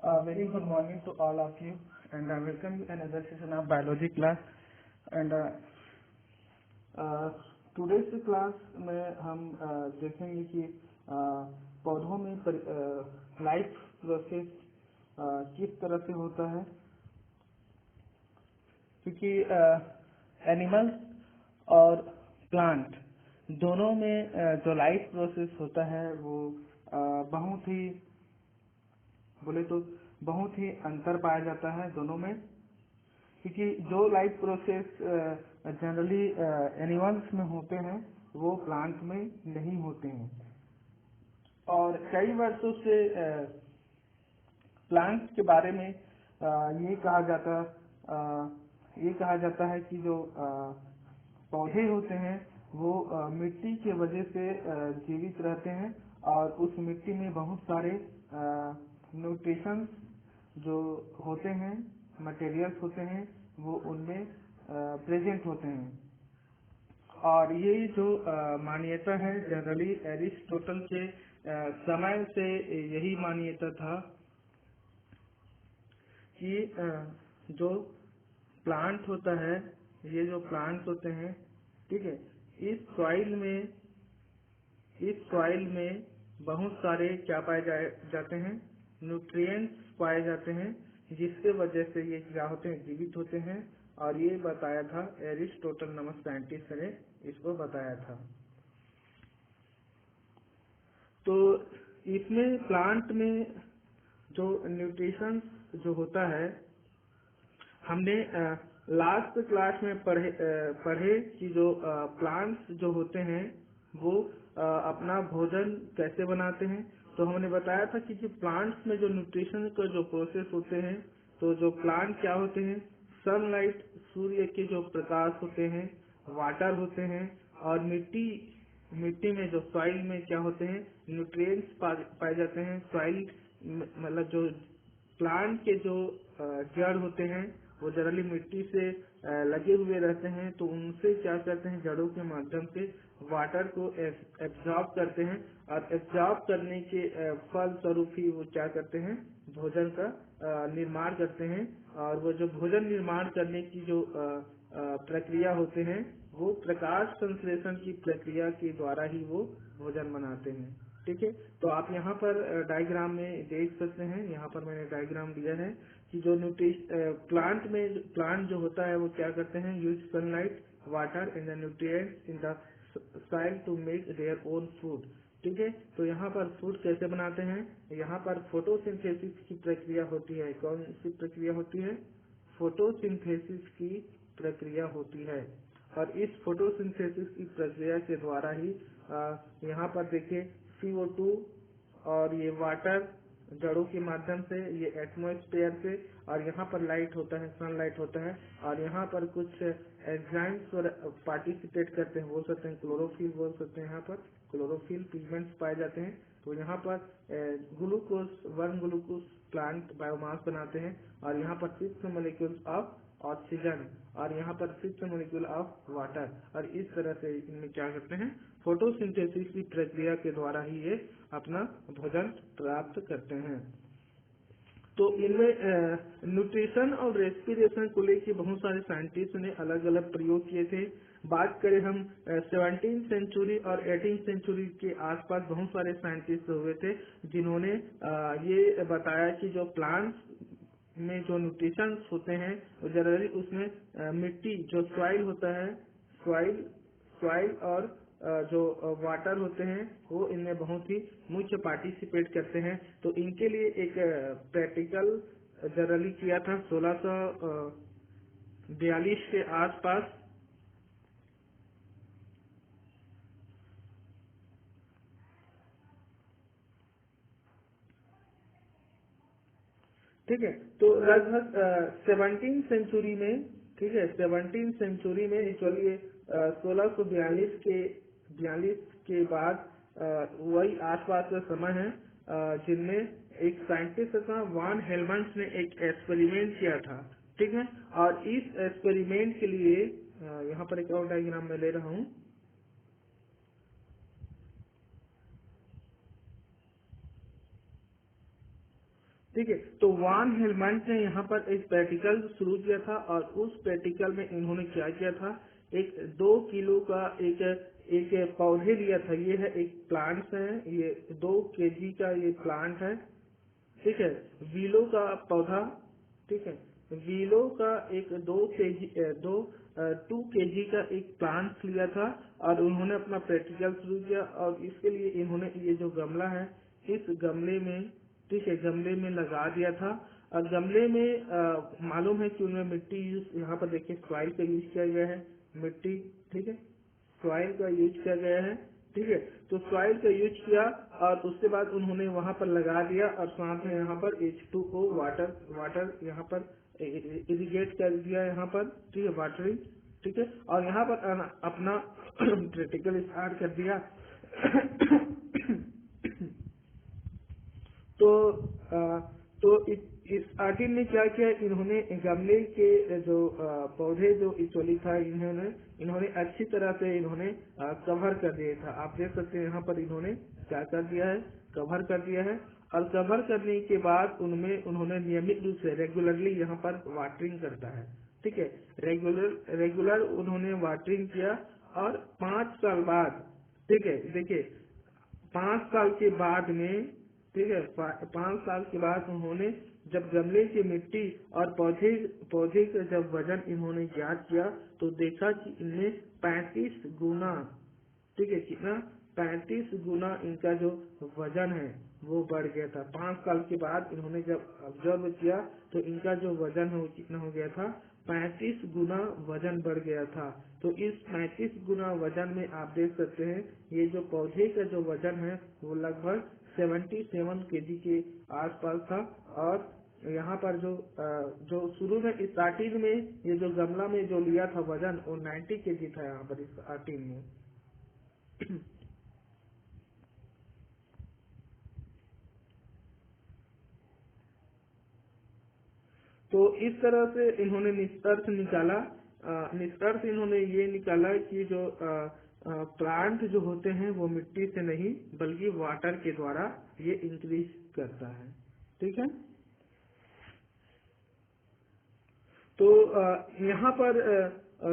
Very good morning to all of you, and welcome to another session of biology class. And today's class में हम देखेंगे कि पौधों में लाइफ प्रोसेस किस तरह से होता है, क्योंकि एनिमल्स और प्लांट दोनों में जो लाइफ प्रोसेस होता है वो बहुत ही अंतर पाया जाता है दोनों में, क्योंकि जो लाइफ प्रोसेस जनरली एनिमल्स में होते हैं वो प्लांट में नहीं होते हैं। और कई वर्षों से प्लांट्स के बारे में ये कहा जाता है कि जो पौधे होते हैं वो मिट्टी के वजह से जीवित रहते हैं, और उस मिट्टी में बहुत सारे न्यूट्रिशंस जो होते हैं, मटेरियल्स होते हैं, वो उनमें प्रेजेंट होते हैं। और ये जो मान्यता है जनरली एरिस्टोटल के समय से यही मान्यता था कि जो प्लांट होता है, ये जो प्लांट होते हैं, ठीक है, इस सॉइल में बहुत सारे क्या पाए जाते हैं, न्यूट्रिएंट्स पाए जाते हैं, जिसके वजह से ये क्या होते हैं, जीवित होते हैं। और ये बताया था एरिस्टोटल नामक साइंटिस्ट ने इसको बताया था। तो इसमें प्लांट में जो न्यूट्रिशन जो होता है, हमने लास्ट क्लास में पढ़े कि जो प्लांट्स जो होते हैं वो अपना भोजन कैसे बनाते हैं। तो हमने बताया था कि प्लांट्स में जो न्यूट्रिशन का जो प्रोसेस होते हैं, तो जो प्लांट क्या होते हैं, सनलाइट, सूर्य के जो प्रकाश होते हैं, वाटर होते हैं, और मिट्टी में जो सॉइल में क्या होते हैं, न्यूट्रिएंट्स पाए जाते हैं। सॉइल मतलब जो प्लांट के जो जड़ होते हैं वो जनरली मिट्टी से लगे हुए रहते हैं, तो उनसे क्या करते हैं, जड़ों के माध्यम से वाटर को एब्जॉर्ब करते हैं, और एब्जॉर्ब करने के फल स्वरूप ही वो क्या करते हैं, भोजन का निर्माण करते हैं। और वो जो भोजन निर्माण करने की जो प्रक्रिया होते हैं, वो प्रकाश संश्लेषण की प्रक्रिया के द्वारा ही वो भोजन बनाते हैं। ठीक है, तो आप यहाँ पर डायग्राम में देख सकते हैं, यहाँ पर मैंने डायग्राम दिया है कि जो प्लांट जो होता है वो क्या करते हैं, use sunlight, water and the nutrients in the soil to make their own food. ठीक है, तो यहाँ पर फूड कैसे बनाते हैं, यहाँ पर फोटोसिंथेसिस की प्रक्रिया होती है। कौन सी प्रक्रिया होती है, फोटोसिंथेसिस की प्रक्रिया होती है। और इस फोटोसिंथेसिस की प्रक्रिया के द्वारा ही यहाँ पर देखिए CO2 और ये वाटर जड़ों के माध्यम से, ये एटमॉस्फेयर से, और यहाँ पर लाइट होता है, सनलाइट होता है, और यहाँ पर कुछ एंजाइम्स पार्टिसिपेट करते हैं, बोल सकते हैं क्लोरोफिल, बोल सकते हैं यहाँ पर क्लोरोफिल पिगमेंट्स पाए जाते हैं। तो यहाँ पर ग्लूकोज, 1 ग्लूकोज प्लांट बायोमास बनाते हैं, और यहाँ पर 6 मॉलिक्यूल्स ऑफ ऑक्सीजन, और यहाँ पर 6 मॉलिक्यूल ऑफ वाटर। और इस तरह से इनमें क्या करते हैं, फोटोसिंथेसिस की प्रक्रिया के द्वारा ही ये अपना भोजन प्राप्त करते हैं। तो इनमें न्यूट्रिशन और रेस्पिरेशन को लेकर बहुत सारे साइंटिस्ट ने अलग अलग प्रयोग किए थे। बात करें हम 17वीं सेंचुरी और 18वीं सेंचुरी के आसपास बहुत सारे साइंटिस्ट हुए थे, जिन्होंने ये बताया कि जो प्लांट्स में जो न्यूट्रिशन होते हैं वो जनरली उसमें मिट्टी जो सॉइल होता है, सॉइल और जो वाटर होते हैं वो इनमें बहुत ही मुख्य पार्टिसिपेट करते हैं। तो इनके लिए एक प्रैक्टिकल जनरली किया था 1642 के आसपास। ठीक है, तो लगभग 17वीं सेंचुरी में, ठीक है, 17वीं सेंचुरी में एक्चुअली 1642 के बाद वही आसपास का समय है, जिनमें एक साइंटिस्ट था वान हेलमंड्स ने एक एक्सपेरिमेंट किया था। ठीक है, और इस एक्सपेरिमेंट के लिए यहाँ पर एक और डायग्राम मैं ले रहा हूँ। ठीक है। तो वान हेलमेंट ने यहाँ पर एक प्रैक्टिकल शुरू किया था और उस प्रैक्टिकल में इन्होंने क्या किया था, एक 2 किलो का एक एक पौधे लिया था। ये है एक प्लांट्स है, ये 2 kg का ये प्लांट है, ठीक है, वीलो का पौधा, ठीक है, वीलो का एक 2 kg का एक प्लांट लिया था और उन्होंने अपना प्रैक्टिकल शुरू किया। और इसके लिए इन्होंने ये जो गमला है, इस गमले में, ठीक है, गमले में लगा दिया था। और गमले में मालूम है कि उन्होंने मिट्टी यूज, यहाँ पर देखिए सॉइल का यूज किया गया है, मिट्टी, ठीक है, सॉइल का यूज किया गया है, ठीक है। तो सॉइल का यूज किया और उसके बाद उन्होंने वहां पर लगा दिया और साथ में यहाँ पर H2O वाटर यहाँ पर इरिगेट कर दिया यहाँ पर, ठीक है, वाटरिंग, ठीक है। और यहाँ पर अपना प्रैक्टिकल स्टार्ट कर दिया। तो तो इस आर्टिस्ट ने क्या किया, इन्होंने गमले के जो पौधे जो एक्चुअली था, इन्होंने अच्छी तरह से इन्होंने कवर कर दिया था। आप देख सकते हैं यहाँ पर इन्होंने क्या कर दिया है, कवर कर दिया है। और कवर करने के बाद उनमें उन्होंने नियमित रूप से रेगुलरली यहाँ पर वाटरिंग करता है, ठीक है, रेगुलर उन्होंने वाटरिंग किया। और 5 साल बाद, ठीक है, देखिए 5 साल के बाद में, ठीक है, 5 साल के बाद उन्होंने जब गमले की मिट्टी और पौधे का जब वजन इन्होंने ज्ञात किया तो देखा कि इनमें 35 गुना, ठीक है, कितना, 35 गुना इनका जो वजन है वो बढ़ गया था। 5 साल के बाद इन्होंने जब ऑब्जर्व किया तो इनका जो वजन है वो कितना हो गया था, 35 गुना वजन बढ़ गया था। तो इस 35 गुना वजन में आप देख सकते हैं ये जो पौधे का जो वजन है वो लगभग 77 kg के आसपास था। और यहाँ पर जो शुरू में स्टार्टिंग में ये जो गमला में जो लिया था वजन वो 90 kg था यहाँ पर स्टार्टिंग में। तो इस तरह से इन्होंने निष्कर्ष निकाला। निष्कर्ष इन्होंने ये निकाला कि जो प्लांट जो होते हैं वो मिट्टी से नहीं बल्कि वाटर के द्वारा ये इंक्रीज करता है, ठीक है। तो यहाँ पर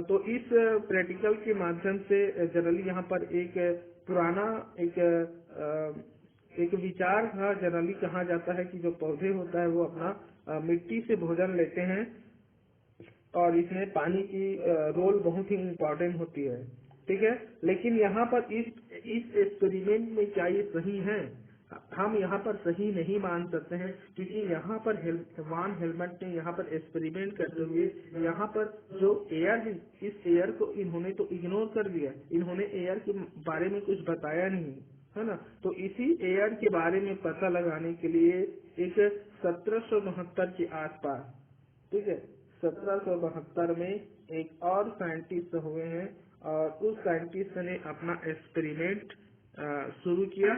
तो इस प्रैक्टिकल के माध्यम से जनरली यहाँ पर एक पुराना एक विचार था, जनरली कहा जाता है कि जो पौधे होता है वो अपना मिट्टी से भोजन लेते हैं और इसमें पानी की रोल बहुत ही इम्पोर्टेंट होती है, ठीक है। लेकिन यहाँ पर इस एक्सपेरिमेंट में क्या ये सही है, हम यहाँ पर सही नहीं मान सकते हैं, क्योंकि यहाँ पर वान हेलमेट ने यहाँ पर एक्सपेरिमेंट करते हुए यहाँ पर जो एयर है, इस एयर को इन्होंने तो इग्नोर कर दिया, इन्होंने एयर के बारे में कुछ बताया नहीं, है ना। तो इसी एयर के बारे में पता लगाने के लिए एक 1772 के आसपास, ठीक है, 1772 में एक और साइंटिस्ट हुए हैं और उस साइंटिस्ट ने अपना एक्सपेरिमेंट शुरू किया।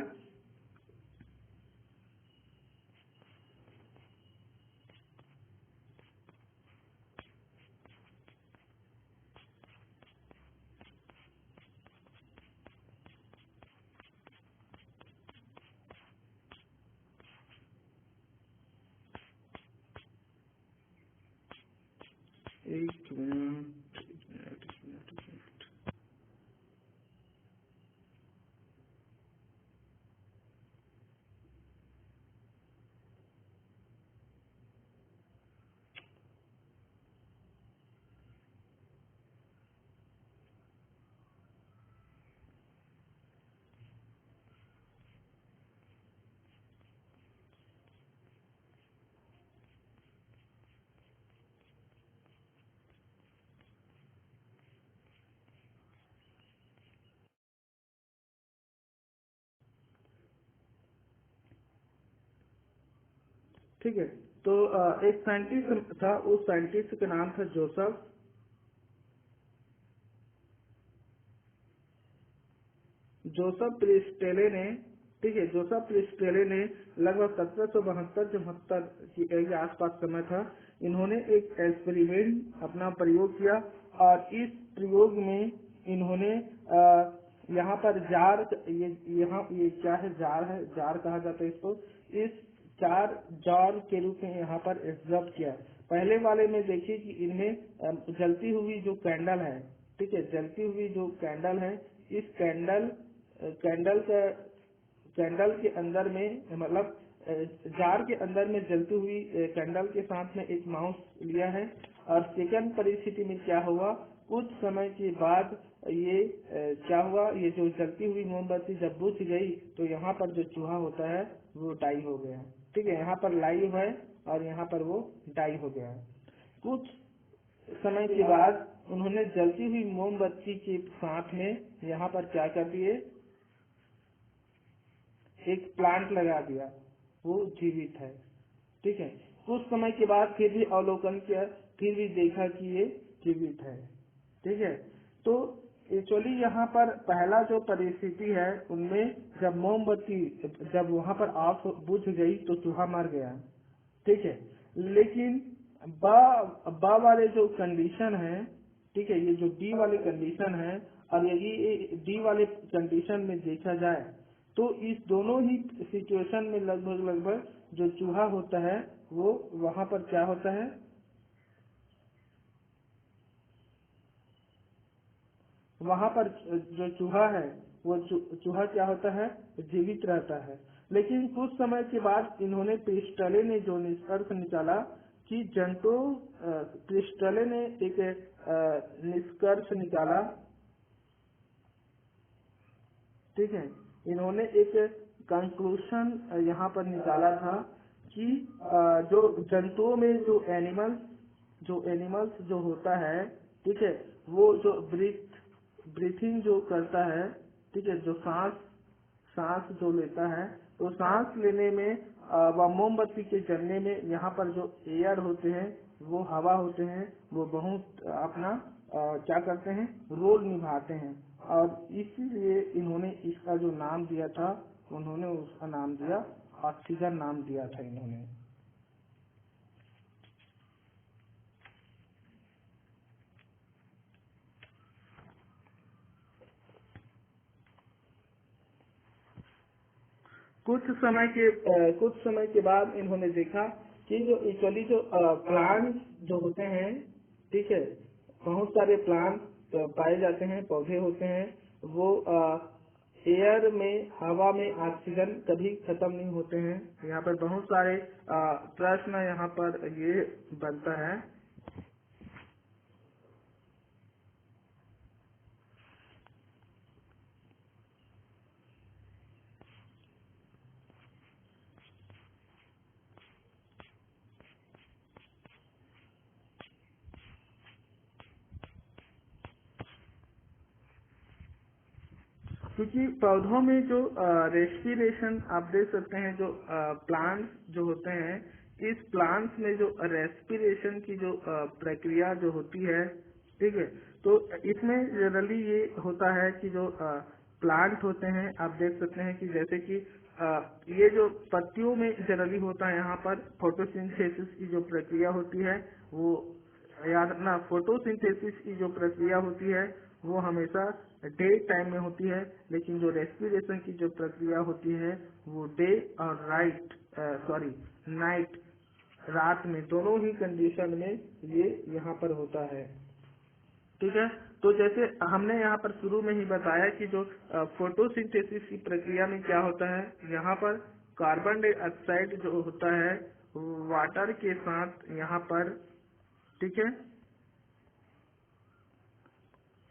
एक मिनट, ठीक है। तो एक साइंटिस्ट था, उस साइंटिस्ट का नाम था जोसेफ प्रिस्टेले ने, ठीक है, जोसेफ प्रिस्टेले ने लगभग 1772-74 के आसपास समय था, इन्होंने एक एक्सपेरिमेंट अपना प्रयोग किया। और इस प्रयोग में इन्होंने यहाँ पर जार, ये क्या है, जार है, जार कहा जाता है इसको। इस 4 जॉल के रूप में यहाँ पर एब्जॉर्ब किया। पहले वाले में देखिए कि इनमें जलती हुई जो कैंडल है, ठीक है, जलती हुई जो कैंडल है, इस कैंडल के अंदर में, मतलब जार के अंदर में जलती हुई कैंडल के साथ में एक माउस लिया है। और सेकंड परिस्थिति में क्या हुआ, कुछ समय के बाद ये क्या हुआ, ये जो जलती हुई मोमबत्ती जब बुझ गई तो यहाँ पर जो चूहा होता है वो डाई हो गया। ठीक है, यहाँ पर लाइव है और यहाँ पर वो डाई हो गया। कुछ समय के बाद उन्होंने जलती हुई मोमबत्ती के साथ में यहाँ पर क्या कर दिए, एक प्लांट लगा दिया, वो जीवित है। ठीक है, कुछ समय के बाद फिर भी अवलोकन किया, फिर भी देखा कि ये जीवित है। ठीक है, तो एक्चुअली यहाँ पर पहला जो परिस्थिति है उनमें जब मोमबत्ती जब वहाँ पर आग बुझ गई तो चूहा मर गया। ठीक है, लेकिन बा वाले जो कंडीशन है, ठीक है, ये जो डी वाली कंडीशन है, और यदि डी वाले कंडीशन में देखा जाए तो इस दोनों ही सिचुएशन में लगभग जो चूहा होता है वो वहाँ पर क्या होता है, वहाँ पर जो चूहा है वो चूहा क्या होता है, जीवित रहता है। लेकिन कुछ समय के बाद इन्होंने प्रिस्टले ने जो निष्कर्ष निकाला कि प्रिस्टले ने एक निष्कर्ष निकाला। ठीक है, इन्होंने एक कंक्लूशन यहाँ पर निकाला था कि जो जंतुओं में जो एनिमल्स जो होता है, ठीक है, वो जो ब्रीथिंग जो करता है, ठीक है, जो सांस जो लेता है, तो सांस लेने में व मोमबत्ती के जलने में यहाँ पर जो एयर होते हैं, वो हवा होते हैं, वो बहुत अपना क्या करते हैं, रोल निभाते हैं। और इसीलिए इन्होंने इसका जो नाम दिया था, उन्होंने उसका नाम दिया ऑक्सीजन नाम दिया था इन्होंने। कुछ समय के बाद इन्होंने देखा कि जो एक्चुअली जो प्लांट जो होते हैं, ठीक है, बहुत सारे प्लांट पाए जाते हैं, पौधे होते हैं, वो एयर में, हवा में ऑक्सीजन कभी खत्म नहीं होते हैं। यहाँ पर बहुत सारे प्रश्न यहाँ पर ये बनता है। क्योंकि पौधों में जो रेस्पिरेशन आप देख सकते हैं, जो प्लांट्स जो होते हैं, इस प्लांट्स में जो रेस्पिरेशन की जो प्रक्रिया जो होती है, ठीक है, तो इसमें जनरली ये होता है कि जो प्लांट होते हैं, आप देख सकते हैं कि जैसे कि ये जो पत्तियों में जनरली होता है, यहाँ पर फोटोसिंथेसिस की जो प्रक्रिया होती है, वो याद रखना, फोटोसिंथेसिस की जो प्रक्रिया होती है वो हमेशा डे टाइम में होती है, लेकिन जो रेस्पिरेशन की जो प्रक्रिया होती है वो डे और नाइट, रात में, दोनों ही कंडीशन में ये यहाँ पर होता है। ठीक है, तो जैसे हमने यहाँ पर शुरू में ही बताया कि जो फोटोसिंथेसिस की प्रक्रिया में क्या होता है, यहाँ पर कार्बन डाइऑक्साइड जो होता है वाटर के साथ यहाँ पर, ठीक है,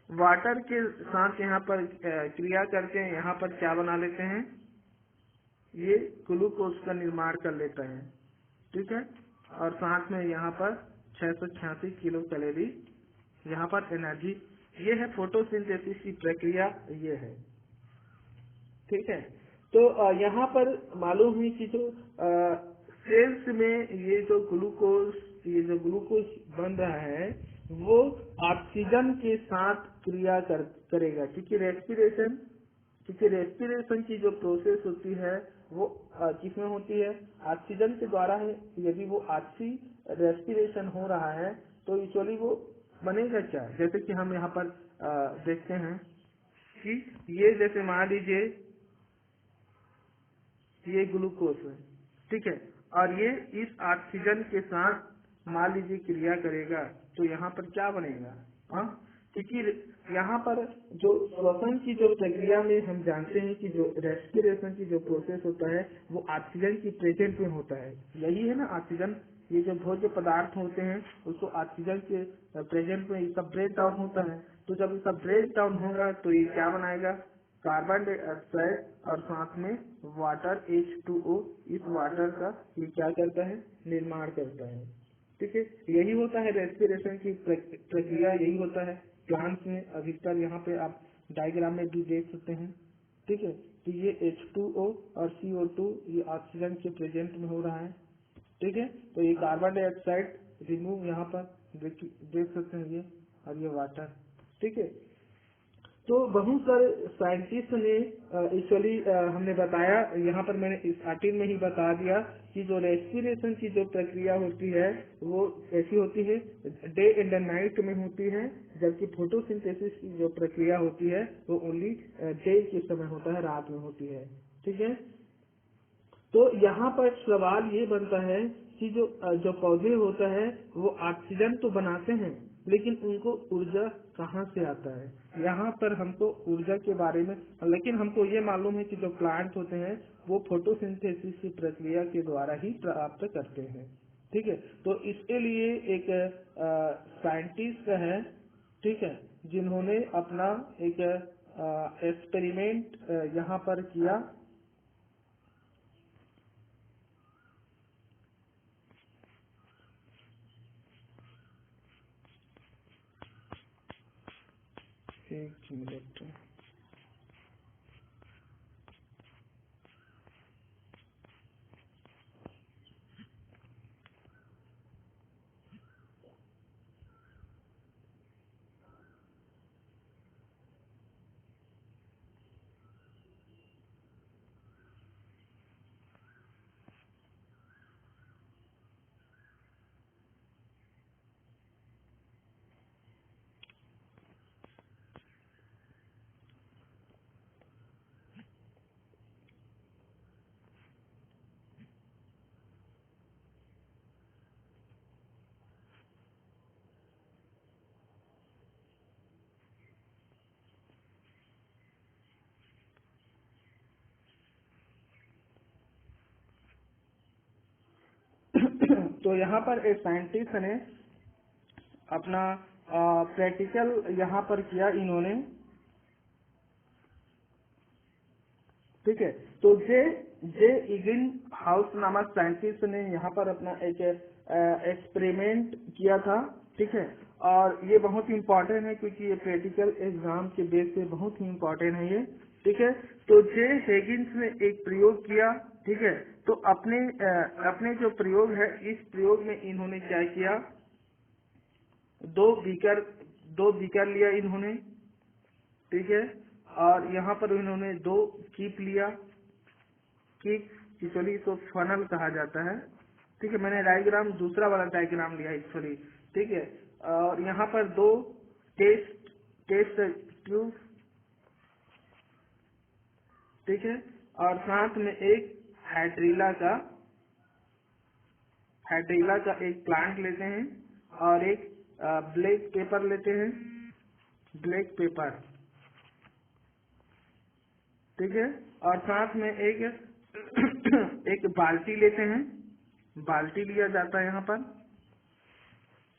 वाटर के साथ यहाँ पर क्रिया करके यहाँ पर क्या बना लेते हैं, ये ग्लूकोज का निर्माण कर लेते हैं। ठीक है, और साथ में यहाँ पर 686 किलो कैलोरी यहाँ पर एनर्जी, ये है फोटोसिंथेसिस की प्रक्रिया, ये है। ठीक है, तो यहाँ पर मालूम हुई कि जो सेल्स में ये जो ग्लूकोज बन रहा है वो ऑक्सीजन के साथ क्रिया करेगा, क्योंकि रेस्पिरेशन की जो प्रोसेस होती है वो किसमें होती है, ऑक्सीजन के द्वारा है। यदि वो रेस्पिरेशन हो रहा है तो एक्चुअली वो बनेगा क्या, जैसे कि हम यहाँ पर देखते हैं कि ये जैसे मान लीजिए ये ग्लूकोज है, ठीक है, और ये इस ऑक्सीजन के साथ मान लीजिए क्रिया करेगा तो यहाँ पर क्या बनेगा? हाँ, क्योंकि यहाँ पर जो श्वसन की जो प्रक्रिया में हम जानते हैं कि जो रेस्पिरेशन की जो प्रोसेस होता है वो ऑक्सीजन की प्रेजेंट में होता है। यही है ना ऑक्सीजन, ये जो भोज्य पदार्थ होते हैं उसको ऑक्सीजन के प्रेजेंट में इसका ब्रेक डाउन होता है। तो जब इसका ब्रेक डाउन होगा तो ये क्या बनाएगा? कार्बन डाइऑक्साइड और साथ में वाटर H2O। इस वाटर का ये क्या करता है? निर्माण करता है। ठीक है, यही होता है रेस्पिरेशन की प्रक्रिया, यही होता है प्लांट्स में अधिकतर। यहाँ पे आप डायग्राम में भी देख सकते हैं। ठीक है, तो ये H2O और CO2 ये ऑक्सीजन के प्रेजेंट में हो रहा है। ठीक है, तो ये कार्बन डाइऑक्साइड रिमूव यहाँ पर देख सकते हैं ये, और ये वाटर। ठीक है, तो बहुत सारे साइंटिस्ट ने एक्चुअली हमने बताया, यहाँ पर मैंने इस आर्टिकल में ही बता दिया कि जो रेस्पिरेशन की जो प्रक्रिया होती है वो ऐसी होती है, डे एंड नाइट में होती है, जबकि फोटोसिंथेसिस की जो प्रक्रिया होती है वो ओनली डे के समय होता है, रात में होती है। ठीक है, तो यहाँ पर सवाल ये बनता है कि जो पौधे होता है वो ऑक्सीजन तो बनाते हैं, लेकिन उनको ऊर्जा कहाँ से आता है? यहाँ पर हमको ऊर्जा के बारे में, लेकिन हमको ये मालूम है कि जो प्लांट होते हैं वो फोटोसिंथेसिस की प्रक्रिया के द्वारा ही प्राप्त करते हैं। ठीक है, तो इसके लिए एक साइंटिस्ट है, ठीक है, जिन्होंने अपना एक एक्सपेरिमेंट यहाँ पर किया। एक मिनट, तो यहाँ पर एक साइंटिस्ट ने अपना प्रैक्टिकल यहाँ पर किया इन्होंने। ठीक है, तो जे इगिन हाउस नामक साइंटिस्ट ने यहाँ पर अपना एक एक्सपेरिमेंट किया था। ठीक है, और ये बहुत ही इम्पोर्टेंट है क्योंकि ये प्रैक्टिकल एग्जाम के बेस पे बहुत ही इम्पोर्टेंट है ये। ठीक है, तो जे हेगिंस ने एक प्रयोग किया। ठीक है, तो अपने जो प्रयोग है, इस प्रयोग में इन्होंने क्या किया? दो बीकर लिया इन्होंने। ठीक है, और यहाँ पर इन्होंने 2 कीप लिया। कीप एक्चुअली तो फनल कहा जाता है। ठीक है, मैंने डायग्राम दूसरा वाला डायग्राम लिया एक्चुअली। ठीक है, और यहाँ पर 2 टेस्ट ट्यूब। ठीक है, और साथ में एक हाइड्रीला का एक प्लांट लेते हैं, और एक ब्लैक पेपर लेते हैं, ब्लैक पेपर। ठीक है, और साथ में एक बाल्टी लेते हैं, बाल्टी लिया जाता है यहाँ पर।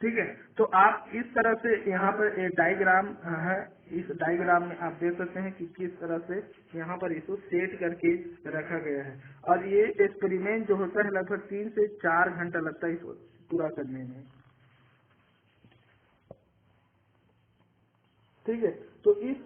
ठीक है, तो आप इस तरह से यहाँ पर एक डायग्राम है, इस डायग्राम में आप देख सकते हैं कि किस तरह से यहाँ पर इसको सेट करके रखा गया है। और ये एक्सपेरिमेंट जो होता है लगभग 3 से 4 घंटा लगता है इसको पूरा करने में। ठीक है, तो इस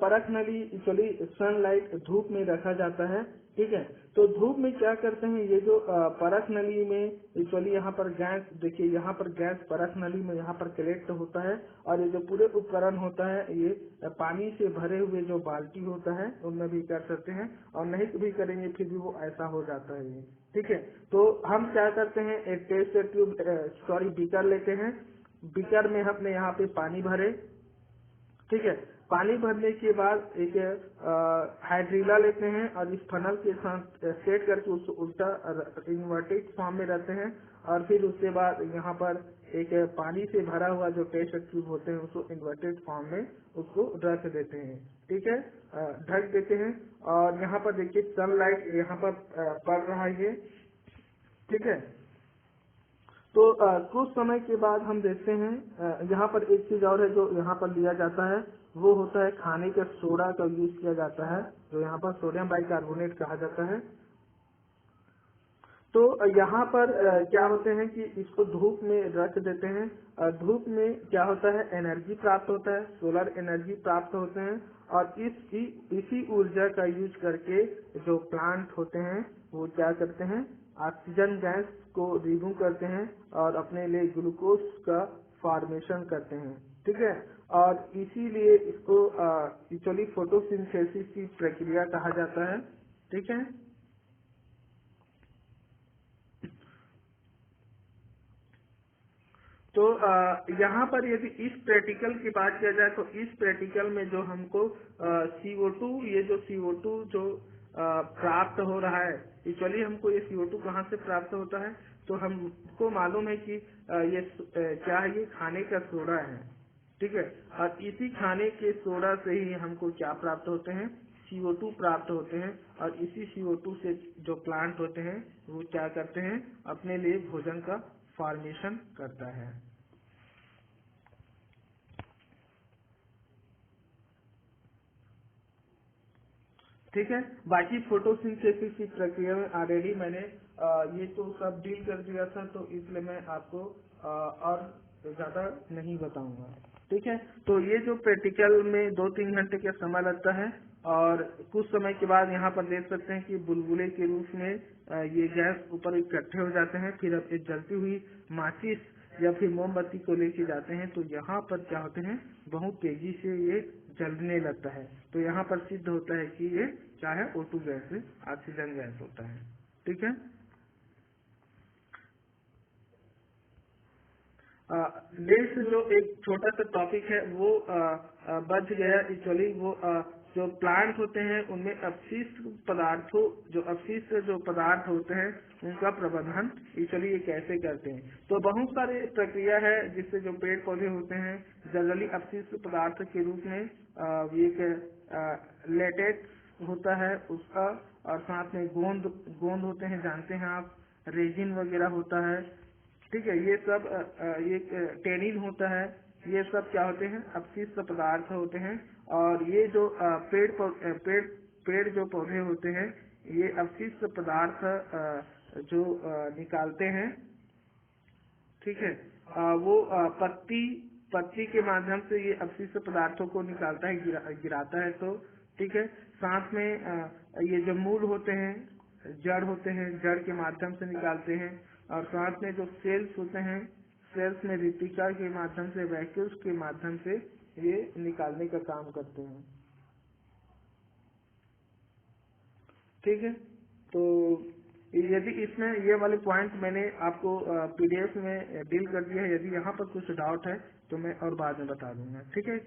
परख नली एक्चुअली सनलाइट धूप में रखा जाता है। ठीक है, तो धूप में क्या करते हैं, ये जो परख नली में एक्चुअली यहाँ पर गैस, देखिए यहाँ पर गैस परख नली में यहाँ पर कलेक्ट होता है, और ये जो पूरे उपकरण होता है ये पानी से भरे हुए जो बाल्टी होता है उनमें भी कर सकते हैं, और नहीं भी करेंगे फिर भी वो ऐसा हो जाता है ये। ठीक है, तो हम क्या करते हैं, एक टेस्ट ट्यूब बीकर लेते हैं। बीकर में हमने यहाँ पे पानी भरे। ठीक है, पानी भरने के बाद एक हाइड्रीला लेते हैं और इस फनल के साथ सेट करके उसको उल्टा इन्वर्टेड फॉर्म में रखते हैं और फिर उसके बाद यहाँ पर एक पानी से भरा हुआ जो टेस्ट ट्यूब होते हैं उसको इन्वर्टेड फॉर्म में उसको रख देते हैं। ठीक है, ढक देते हैं और यहाँ पर देखिए सनलाइट यहाँ पर पड़ रहा है। ठीक है, तो कुछ समय के बाद हम देखते हैं यहाँ पर एक चीज और है जो यहाँ पर लिया जाता है, वो होता है खाने के सोडा का यूज किया जाता है जो यहाँ पर सोडियम बाइकार्बोनेट कहा जाता है। तो यहाँ पर क्या होते हैं कि इसको धूप में रख देते हैं। धूप में क्या होता है, एनर्जी प्राप्त होता है, सोलर एनर्जी प्राप्त होते हैं और इसी ऊर्जा का यूज करके जो प्लांट होते हैं वो क्या करते हैं, ऑक्सीजन गैस को रिमूव करते हैं और अपने लिए ग्लूकोज का फॉर्मेशन करते हैं। ठीक है, और इसीलिए इसको एक्चुअली फोटोसिंथेसिस की प्रक्रिया कहा जाता है। ठीक है, तो यहाँ पर यदि इस प्रैक्टिकल की बात किया जाए तो इस प्रैक्टिकल में जो हमको CO2 ये जो CO2 जो प्राप्त हो रहा है, एक्चुअली हमको ये CO2 कहाँ से प्राप्त होता है, तो हमको मालूम है कि ये क्या है, ये खाने का सोडा है। ठीक है, और इसी खाने के सोडा से ही हमको क्या प्राप्त होते हैं, CO2 प्राप्त होते हैं और इसी CO2 से जो प्लांट होते हैं वो क्या करते हैं, अपने लिए भोजन का फॉर्मेशन करता है। ठीक है, बाकी फोटोसिंथेसिस की प्रक्रिया में ऑलरेडी मैंने ये तो सब डील कर दिया था, तो इसलिए मैं आपको और ज्यादा नहीं बताऊंगा। ठीक है, तो ये जो प्रैक्टिकल में 2-3 घंटे का समय लगता है और कुछ समय के बाद यहाँ पर देख सकते हैं कि बुलबुले के रूप में ये गैस ऊपर इकट्ठे हो जाते हैं। फिर अब एक जलती हुई माचिस या फिर मोमबत्ती को लेके जाते हैं तो यहाँ पर क्या होते हैं, बहुत तेजी से ये जलने लगता है। तो यहाँ पर सिद्ध होता है कि ये क्या है, O2 गैस है, ऑक्सीजन गैस होता है। ठीक है, नेक्स्ट जो एक छोटा सा टॉपिक है वो बच गया एक्चुअली, वो जो प्लांट होते हैं उनमें अपशिष्ट पदार्थों जो पदार्थ होते हैं उनका प्रबंधन एक्चुअली ये कैसे करते हैं। तो बहुत सारे प्रक्रिया है जिससे जो पेड़ पौधे होते हैं जनरली अपशिष्ट पदार्थ के रूप में एक लेटेक्स होता है उसका, और साथ में गोंद होते हैं, जानते हैं आप, रेजिन वगैरह होता है। ठीक है, ये सब ये टेनिन होता है, ये सब क्या होते हैं, अपशिष्ट पदार्थ होते हैं। और ये जो पेड़ जो पौधे होते हैं ये अपशिष्ट पदार्थ जो निकालते हैं। ठीक है, वो पत्ती के माध्यम से ये अपशिष्ट पदार्थों को निकालता है, गिराता है। तो ठीक है, साथ में ये जो मूल होते हैं, जड़ होते हैं, जड़ के माध्यम से निकालते हैं। और साथ में जो सेल्स होते हैं, सेल्स में रिटिका के माध्यम से, वैक्यूल्स के माध्यम से ये निकालने का काम करते हैं। ठीक है, तो यदि इसमें ये वाले पॉइंट मैंने आपको PDF में डील कर दिया है, यदि यहाँ पर कुछ डाउट है तो मैं और बाद में बता दूंगा। ठीक है।